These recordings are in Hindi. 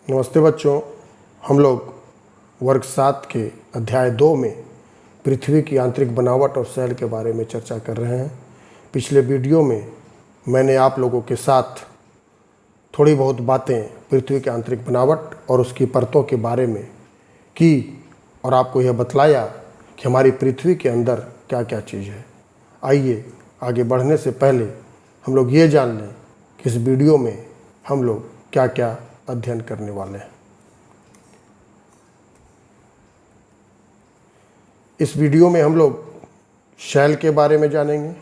नमस्ते बच्चों, हम लोग वर्ग 7 के अध्याय 2 में पृथ्वी की आंतरिक बनावट और शैल के बारे में चर्चा कर रहे हैं। पिछले वीडियो में मैंने आप लोगों के साथ थोड़ी बहुत बातें पृथ्वी की आंतरिक बनावट और उसकी परतों के बारे में की और आपको यह बतलाया कि हमारी पृथ्वी के अंदर क्या क्या चीज़ है। आइए आगे बढ़ने से पहले हम लोग ये जान लें कि इस वीडियो में हम लोग क्या क्या अध्ययन करने वाले हैं। इस वीडियो में हम लोग शैल के बारे में जानेंगे।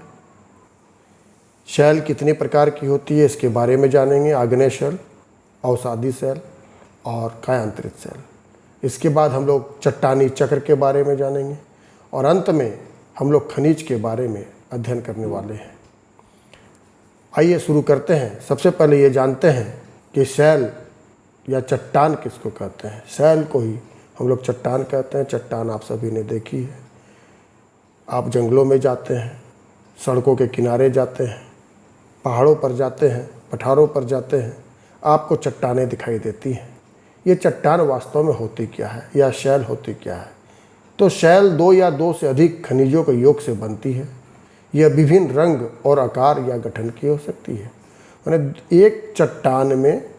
शैल कितने प्रकार की होती है इसके बारे में जानेंगे। आग्नेय शैल, अवसादी शैल और कायांतरित शैल। इसके बाद हम लोग चट्टानी चक्र के बारे में जानेंगे और अंत में हम लोग खनिज के बारे में अध्ययन करने वाले हैं। आइए शुरू करते हैं। सबसे पहले ये जानते हैं कि शैल या चट्टान किसको कहते हैं। शैल को ही हम लोग चट्टान कहते हैं। चट्टान आप सभी ने देखी है। आप जंगलों में जाते हैं, सड़कों के किनारे जाते हैं, पहाड़ों पर जाते हैं, पठारों पर जाते हैं, आपको चट्टानें दिखाई देती हैं। ये चट्टान वास्तव में होती क्या है या शैल होती क्या है? तो शैल 2 या 2 से अधिक खनिजों के योग से बनती है। यह विभिन्न रंग और आकार या गठन की हो सकती है। माने एक चट्टान में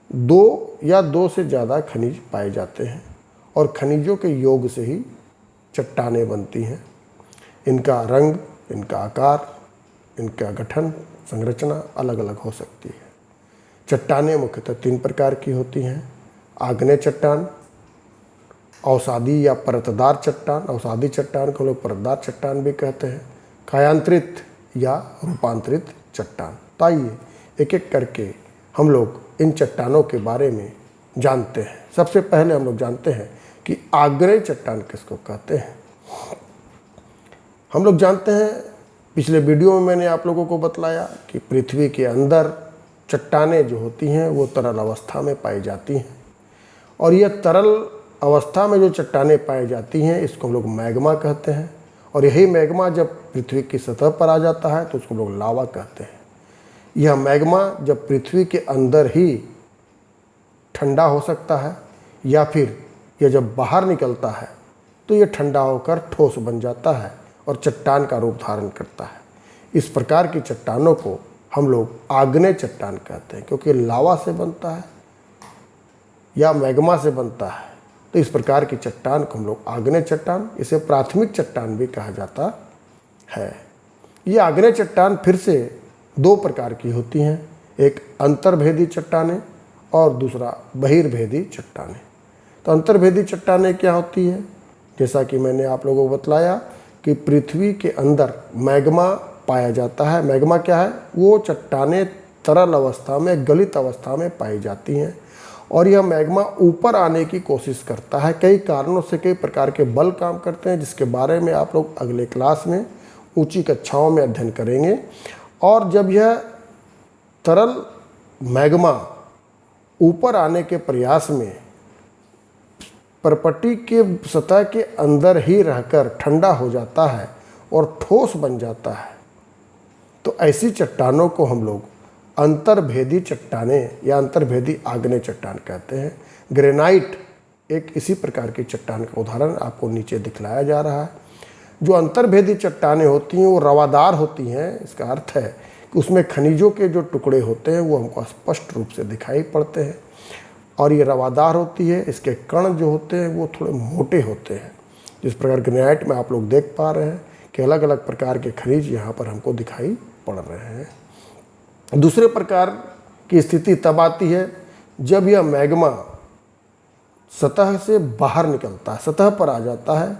2 या 2 से ज़्यादा खनिज पाए जाते हैं और खनिजों के योग से ही चट्टानें बनती हैं। इनका रंग, इनका आकार, इनका गठन, संरचना अलग अलग हो सकती है। चट्टानें मुख्यतः 3 प्रकार की होती हैं। आग्नेय चट्टान, अवसादी या परतदार चट्टान, अवसादी चट्टान को लोग परतदार चट्टान भी कहते हैं, कायांतरित या रूपांतरित चट्टान। तो आइए एक एक करके हम लोग इन चट्टानों के बारे में जानते हैं। सबसे पहले हम लोग जानते हैं कि आग्नेय चट्टान किसको कहते हैं। हम लोग जानते हैं, पिछले वीडियो में मैंने आप लोगों को बतलाया कि पृथ्वी के अंदर चट्टानें जो होती हैं वो तरल अवस्था में पाई जाती हैं और यह तरल अवस्था में जो चट्टानें पाई जाती हैं इसको हम लोग मैग्मा कहते हैं। और यही मैग्मा जब पृथ्वी की सतह पर आ जाता है तो उसको हम लोग लावा कहते हैं। यह मैग्मा जब पृथ्वी के अंदर ही ठंडा हो सकता है या फिर यह जब बाहर निकलता है तो यह ठंडा होकर ठोस बन जाता है और चट्टान का रूप धारण करता है। इस प्रकार की चट्टानों को हम लोग आग्नेय चट्टान कहते हैं क्योंकि लावा से बनता है या मैग्मा से बनता है। तो इस प्रकार की चट्टान को हम लोग आग्नेय चट्टान, इसे प्राथमिक चट्टान भी कहा जाता है। ये आग्नेय चट्टान फिर से 2 प्रकार की होती हैं। एक अंतर्भेदी चट्टानें और दूसरा बहिर्भेदी चट्टानें। तो अंतर्भेदी चट्टानें क्या होती है? जैसा कि मैंने आप लोगों को बतलाया कि पृथ्वी के अंदर मैग्मा पाया जाता है। मैग्मा क्या है? वो चट्टानें तरल अवस्था में, गलित अवस्था में पाई जाती हैं और यह मैग्मा ऊपर आने की कोशिश करता है। कई कारणों से कई प्रकार के बल काम करते हैं जिसके बारे में आप लोग अगले क्लास में ऊंची कक्षाओं में अध्ययन करेंगे। और जब यह तरल मैग्मा ऊपर आने के प्रयास में परपट्टी के सतह के अंदर ही रहकर ठंडा हो जाता है और ठोस बन जाता है, तो ऐसी चट्टानों को हम लोग अंतर्भेदी चट्टानें या अंतर्भेदी आग्नेय चट्टान कहते हैं। ग्रेनाइट एक इसी प्रकार की चट्टान का उदाहरण आपको नीचे दिखलाया जा रहा है। जो अंतर्भेदी चट्टानें होती हैं वो रवादार होती हैं। इसका अर्थ है कि उसमें खनिजों के जो टुकड़े होते हैं वो हमको स्पष्ट रूप से दिखाई पड़ते हैं और ये रवादार होती है। इसके कण जो होते हैं वो थोड़े मोटे होते हैं। जिस प्रकार ग्रेनाइट में आप लोग देख पा रहे हैं कि अलग अलग प्रकार के खनिज यहाँ पर हमको दिखाई पड़ रहे हैं। दूसरे प्रकार की स्थिति तब आती है जब यह मैग्मा सतह से बाहर निकलता है, सतह पर आ जाता है,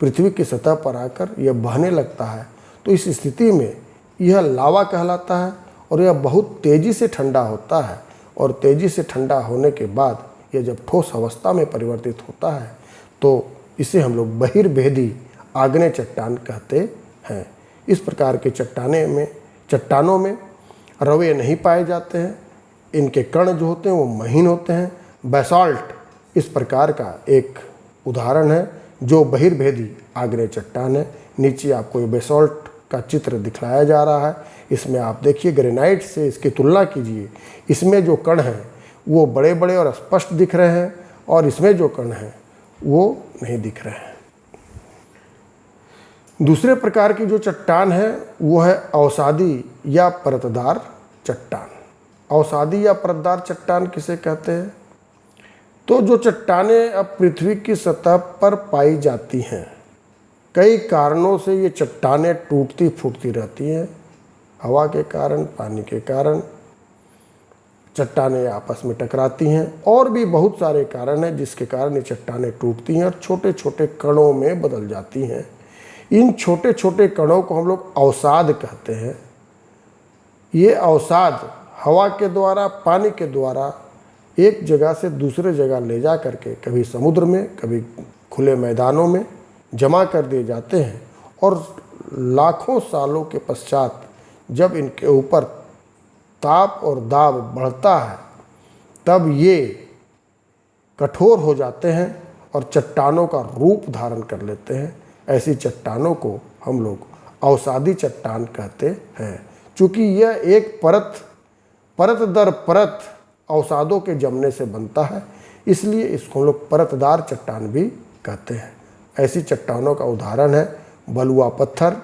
पृथ्वी की सतह पर आकर यह बहने लगता है। तो इस स्थिति में यह लावा कहलाता है और यह बहुत तेज़ी से ठंडा होता है और तेज़ी से ठंडा होने के बाद यह जब ठोस अवस्था में परिवर्तित होता है तो इसे हम लोग बहिर्भेदी आग्नेय चट्टान कहते हैं। इस प्रकार के चट्टानों में रवे नहीं पाए जाते हैं। इनके कण जो होते हैं वो महीन होते हैं। बेसाल्ट इस प्रकार का एक उदाहरण है जो बहिर्भेदी आग्नेय चट्टान है। नीचे आपको ये बेसाल्ट का चित्र दिखाया जा रहा है। इसमें आप देखिए ग्रेनाइट से इसकी तुलना कीजिए, इसमें जो कण हैं वो बड़े बड़े और स्पष्ट दिख रहे हैं, और इसमें जो कण हैं वो नहीं दिख रहे हैं। दूसरे प्रकार की जो चट्टान है वो है अवसादी या परतदार चट्टान। अवसादी या परतदार चट्टान किसे कहते हैं? तो जो चट्टानें अब पृथ्वी की सतह पर पाई जाती हैं, कई कारणों से ये चट्टानें टूटती फूटती रहती हैं। हवा के कारण, पानी के कारण चट्टानें आपस में टकराती हैं, और भी बहुत सारे कारण हैं जिसके कारण ये चट्टानें टूटती हैं और छोटे छोटे कणों में बदल जाती हैं। इन छोटे छोटे कणों को हम लोग अवसाद कहते हैं। ये अवसाद हवा के द्वारा, पानी के द्वारा एक जगह से दूसरे जगह ले जा करके कभी समुद्र में, कभी खुले मैदानों में जमा कर दिए जाते हैं, और लाखों सालों के पश्चात जब इनके ऊपर ताप और दाब बढ़ता है तब ये कठोर हो जाते हैं और चट्टानों का रूप धारण कर लेते हैं। ऐसी चट्टानों को हम लोग अवसादी चट्टान कहते हैं। चूँकि यह एक परत दर परत अवसादों के जमने से बनता है, इसलिए इसको हम लोग परतदार चट्टान भी कहते हैं। ऐसी चट्टानों का उदाहरण है बलुआ पत्थर,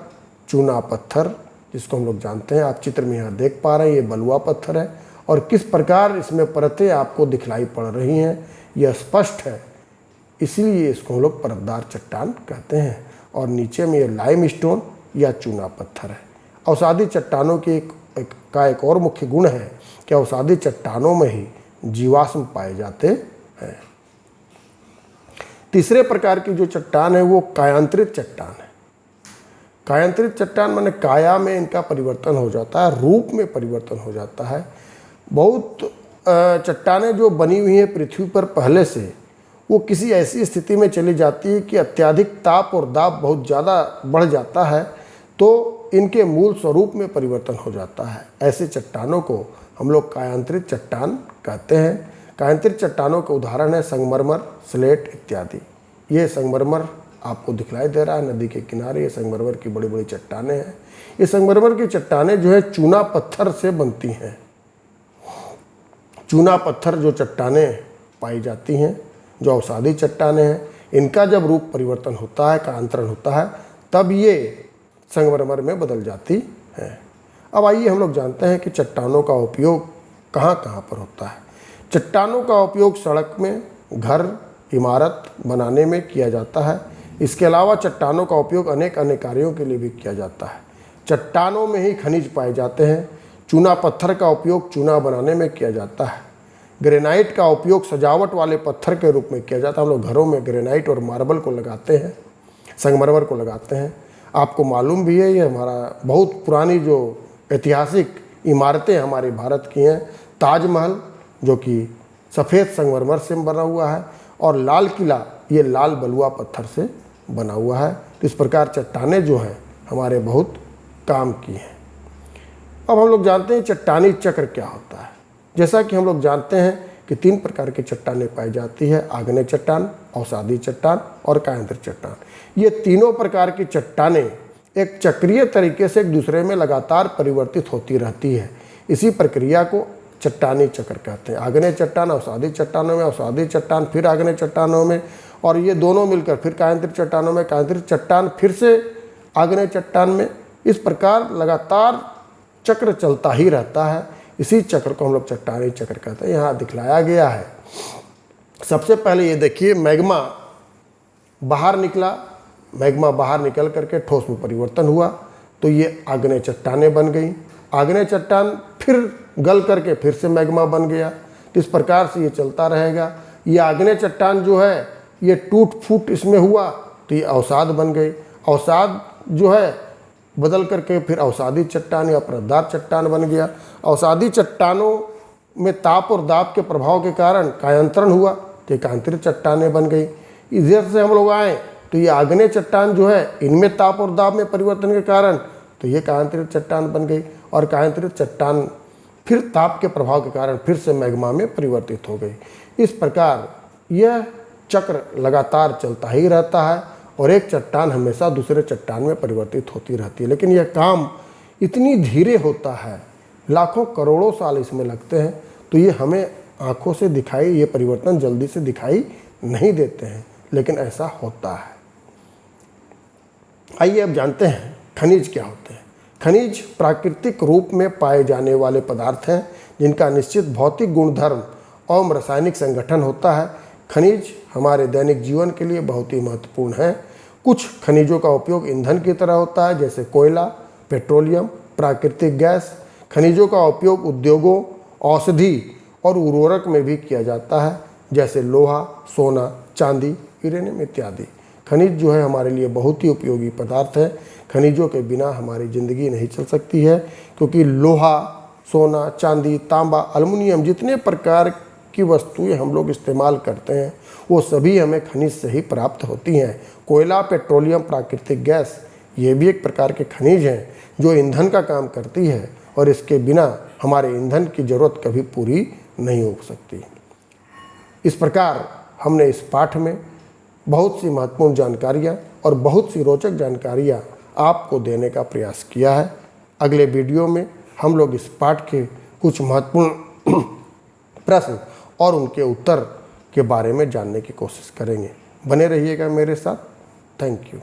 चूना पत्थर, जिसको हम लोग जानते हैं। आप चित्र में यहाँ देख पा रहे हैं, ये बलुआ पत्थर है, और किस प्रकार इसमें परतें आपको दिखलाई पड़ रही हैं यह स्पष्ट है, इसीलिए इसको हम लोग परतदार चट्टान कहते हैं। और नीचे में ये लाइमस्टोन या चूना पत्थर है। अवसादी चट्टानों की एक और मुख्य गुण है कि अवसादी चट्टानों में ही जीवाश्म पाए जाते हैं। तीसरे प्रकार की जो चट्टान है वो कायांतरित चट्टान है। कायांतरित चट्टान माने काया में इनका परिवर्तन हो जाता है, रूप में परिवर्तन हो जाता है। बहुत चट्टानें जो बनी हुई हैं पृथ्वी पर पहले से, वो किसी ऐसी स्थिति में चली जाती है कि अत्यधिक ताप और दाब बहुत ज़्यादा बढ़ जाता है, तो इनके मूल स्वरूप में परिवर्तन हो जाता है। ऐसे चट्टानों को हम लोग कायांतरित चट्टान कहते हैं। कायांतरित चट्टानों के उदाहरण है संगमरमर, स्लेट इत्यादि। ये संगमरमर आपको दिखलाई दे रहा है नदी के किनारे, ये संगमरमर की बड़ी बड़ी चट्टानें हैं। ये संगमरमर की चट्टानें जो है चूना पत्थर से बनती हैं। चूना पत्थर जो चट्टानें पाई जाती हैं, जो अवसादी चट्टानें हैं, इनका जब रूप परिवर्तन होता है, कायांतरण होता है, तब ये संगमरमर में बदल जाती हैं। अब आइए हम लोग जानते हैं कि चट्टानों का उपयोग कहाँ कहाँ पर होता है। चट्टानों का उपयोग सड़क में, घर, इमारत बनाने में किया जाता है। इसके अलावा चट्टानों का उपयोग अनेक अन्य कार्यों के लिए भी किया जाता है। चट्टानों में ही खनिज पाए जाते हैं। चूना पत्थर का उपयोग चूना बनाने में किया जाता है। ग्रेनाइट का उपयोग सजावट वाले पत्थर के रूप में किया जाता है। हम लोग घरों में ग्रेनाइट और मार्बल को लगाते हैं, संगमरमर को लगाते हैं। आपको मालूम भी है, ये हमारा बहुत पुरानी जो ऐतिहासिक इमारतें हमारे भारत की हैं, ताजमहल जो कि सफ़ेद संगमरमर से बना हुआ है, और लाल किला ये लाल बलुआ पत्थर से बना हुआ है। तो इस प्रकार चट्टानें जो हैं हमारे बहुत काम की हैं। अब हम लोग जानते हैं चट्टानी चक्र क्या होता है। जैसा कि हम लोग जानते हैं कि 3 प्रकार की चट्टानें पाई जाती है, आग्नेय चट्टान, अवसादी चट्टान और कायांतरित चट्टान। ये तीनों प्रकार की चट्टानें एक चक्रीय तरीके से एक दूसरे में लगातार परिवर्तित होती रहती है। इसी प्रक्रिया को चट्टानी चक्र कहते हैं। आग्नेय चट्टान अवसादी चट्टानों में, अवसादी चट्टान फिर आग्नेय चट्टानों में, और ये दोनों मिलकर फिर कायांतरित चट्टानों में, कायांतरित चट्टान फिर से आग्नेय चट्टान में। इस प्रकार लगातार चक्र चलता ही रहता है। इसी चक्र को हम लोग चट्टानी चक्र कहते हैं। यहाँ दिखलाया गया है। सबसे पहले ये देखिए, मैग्मा बाहर निकला, मैग्मा बाहर निकल करके ठोस में परिवर्तन हुआ, तो ये आग्नेय चट्टानें बन गई। आग्नेय चट्टान फिर गल करके फिर से मैग्मा बन गया। तो इस प्रकार से ये चलता रहेगा। ये आग्नेय चट्टान जो है ये टूट फूट इसमें हुआ तो ये अवसाद बन गई। अवसाद जो है बदल करके फिर अवसादी चट्टान या परतदार चट्टान बन गया। अवसादी चट्टानों में ताप और दाब के प्रभाव के कारण कायांतरण हुआ तो ये कायांतरित चट्टानें बन गई। इधर से हम लोग आए तो ये आग्नेय चट्टान जो है इनमें ताप और दाब में परिवर्तन के कारण तो ये कायांतरित चट्टान बन गई, और कायांतरित चट्टान फिर ताप के प्रभाव के कारण फिर से मैग्मा में परिवर्तित हो गई। इस प्रकार यह चक्र लगातार चलता ही रहता है, और एक चट्टान हमेशा दूसरे चट्टान में परिवर्तित होती रहती है। लेकिन यह काम इतनी धीरे होता है, लाखों करोड़ों साल इसमें लगते हैं, तो ये हमें आँखों से दिखाई ये परिवर्तन जल्दी से दिखाई नहीं देते हैं, लेकिन ऐसा होता है। आइए अब जानते हैं खनिज क्या होते हैं। खनिज प्राकृतिक रूप में पाए जाने वाले पदार्थ हैं जिनका निश्चित भौतिक गुणधर्म और रासायनिक संगठन होता है। खनिज हमारे दैनिक जीवन के लिए बहुत ही महत्वपूर्ण है। कुछ खनिजों का उपयोग ईंधन की तरह होता है, जैसे कोयला, पेट्रोलियम, प्राकृतिक गैस। खनिजों का उपयोग उद्योगों, औषधि और उर्वरक में भी किया जाता है, जैसे लोहा, सोना, चांदी, यूरेनियम इत्यादि। खनिज जो है हमारे लिए बहुत ही उपयोगी पदार्थ है। खनिजों के बिना हमारी ज़िंदगी नहीं चल सकती है, क्योंकि लोहा, सोना, चांदी, तांबा, एल्युमिनियम जितने प्रकार की वस्तुएं हम लोग इस्तेमाल करते हैं वो सभी हमें खनिज से ही प्राप्त होती हैं। कोयला, पेट्रोलियम, प्राकृतिक गैस ये भी एक प्रकार के खनिज हैं जो ईंधन का काम करती है, और इसके बिना हमारे ईंधन की ज़रूरत कभी पूरी नहीं हो सकती। इस प्रकार हमने इस पाठ में बहुत सी महत्वपूर्ण जानकारियाँ और बहुत सी रोचक जानकारियाँ आपको देने का प्रयास किया है। अगले वीडियो में हम लोग इस पाठ के कुछ महत्वपूर्ण प्रश्न और उनके उत्तर के बारे में जानने की कोशिश करेंगे। बने रहिएगा मेरे साथ। Thank you.